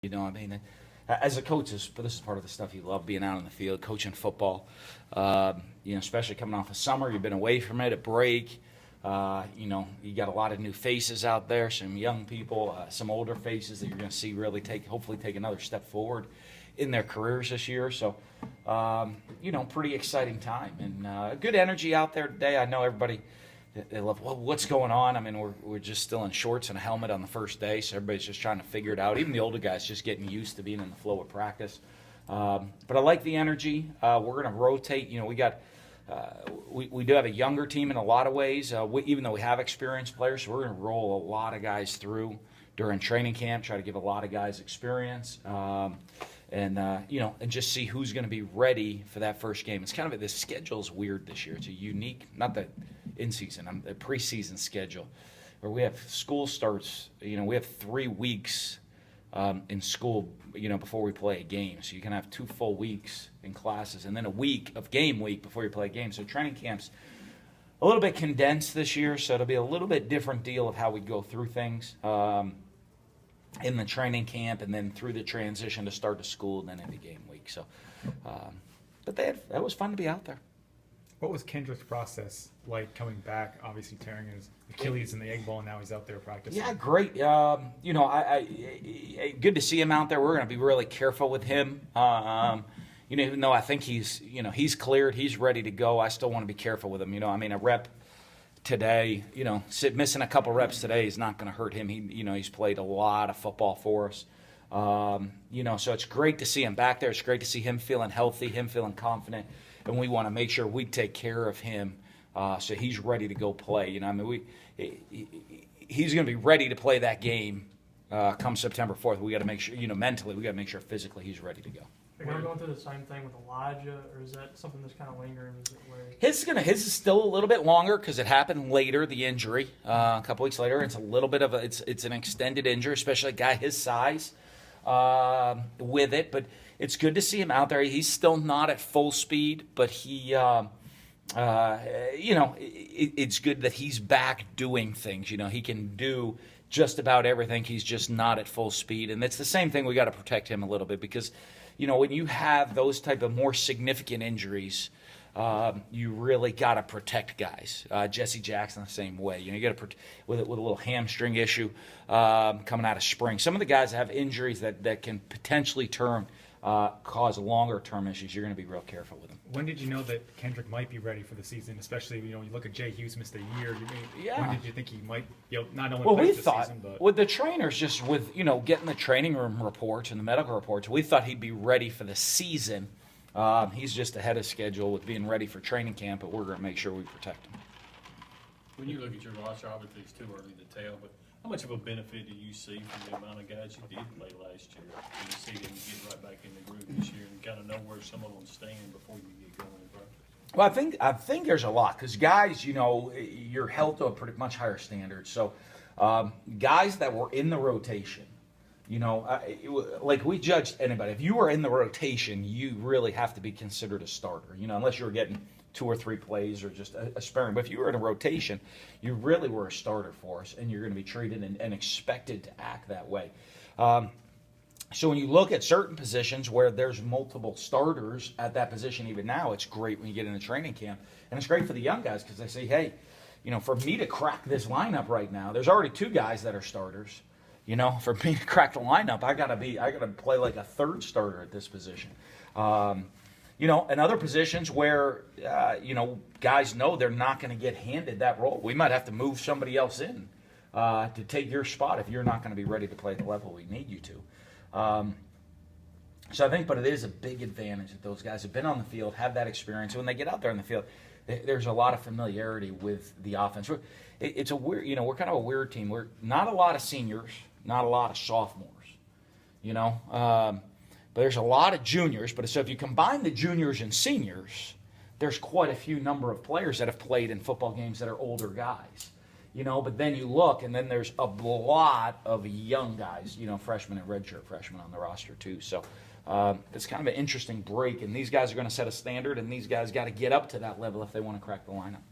You know, I mean, as a coach, this is part of the stuff you love, being out in the field, coaching football. You know, especially coming off of summer, you've been away from it, a break. You know, you got a lot of new faces out there, some young people, some older faces that you're going to see really hopefully take another step forward in their careers this year. So, you know, pretty exciting time and good energy out there today. I know everybody, they love, well, what's going on? I mean, we're just still in shorts and a helmet on the first day, so everybody's just trying to figure it out. Even the older guys just getting used to being in the flow of practice. But I like the energy. We're going to rotate. You know, we do have a younger team in a lot of ways, even though we have experienced players. So we're going to roll a lot of guys through during training camp, try to give a lot of guys experience, and you know, and just see who's going to be ready for that first game. It's kind of the schedule's weird this year. It's a unique, not the in-season, the preseason schedule, where we have school starts. You know, we have 3 weeks in school, you know, before we play a game. So you can have 2 full weeks in classes and then a week of game week before you play a game. So training camp's a little bit condensed this year, so it'll be a little bit different deal of how we go through things in the training camp and then through the transition to start to school and then into game week. So, but that was fun to be out there. What was Kendrick's process like coming back? Obviously tearing his Achilles in the egg ball, and now he's out there practicing. Yeah, great. You know, I good to see him out there. We're going to be really careful with him. You know, even though I think he's cleared, he's ready to go, I still want to be careful with him. You know, I mean, a rep today, you know, missing a couple reps today is not going to hurt him. He's played a lot of football for us. You know, so it's great to see him back there. It's great to see him feeling healthy, him feeling confident. And we want to make sure we take care of him so he's ready to go play. You know, I mean, he's going to be ready to play that game come September 4th. We got to make sure, you know, mentally, we got to make sure physically he's ready to go. Are you going through the same thing with Elijah, or is that something that's kind of lingering? His is still a little bit longer because it happened later, the injury, a couple weeks later. It's a little bit of it's an extended injury, especially a guy his size with it, but it's good to see him out there. He's still not at full speed, but he, you know, it's good that he's back doing things. You know, he can do just about everything. He's just not at full speed, and it's the same thing. We got to protect him a little bit because, you know, when you have those type of more significant injuries, you really got to protect guys. Jesse Jackson the same way. You know, you got to with a little hamstring issue coming out of spring. Some of the guys that have injuries that can potentially cause longer-term issues. You're going to be real careful with them. When did you know that Kendrick might be ready for the season? Especially, you know, you look at Jay Hughes missed a year. When did you think he might, you know, not only play this season, but with the trainers, just with, you know, getting the training room reports and the medical reports, we thought he'd be ready for the season. He's just ahead of schedule with being ready for training camp, but we're going to make sure we protect him. When you look at your roster, obviously it's too early to tell, but how much of a benefit do you see from the amount of guys you did play last year? Do you see them get right back in the groove this year and kind of know where some of them stand before you get going in practice? Well, I think there's a lot because guys, you know, you're held to a pretty much higher standard. So guys that were in the rotation, you know, like we judged anybody. If you were in the rotation, you really have to be considered a starter, you know, unless you were getting 2 or 3 plays or just a sparing. But if you were in a rotation, you really were a starter for us, and you're going to be treated and expected to act that way. So when you look at certain positions where there's multiple starters at that position, even now, it's great when you get into training camp. And it's great for the young guys because they say, hey, you know, for me to crack this lineup right now, there's already 2 guys that are starters. You know, for me to crack the lineup, I gotta play like a third starter at this position. You know, and other positions where, you know, guys know they're not going to get handed that role. We might have to move somebody else in to take your spot if you're not going to be ready to play at the level we need you to. So I think, but it is a big advantage that those guys have been on the field, have that experience. When they get out there in the field, there's a lot of familiarity with the offense. It's a weird, you know, we're kind of a weird team. We're not a lot of seniors, not a lot of sophomores, you know. But there's a lot of juniors. But so if you combine the juniors and seniors, there's quite a few number of players that have played in football games that are older guys. You know, but then you look, and then there's a lot of young guys, you know, freshmen and redshirt freshmen on the roster too. So it's kind of an interesting break, and these guys are going to set a standard, and these guys got to get up to that level if they want to crack the lineup.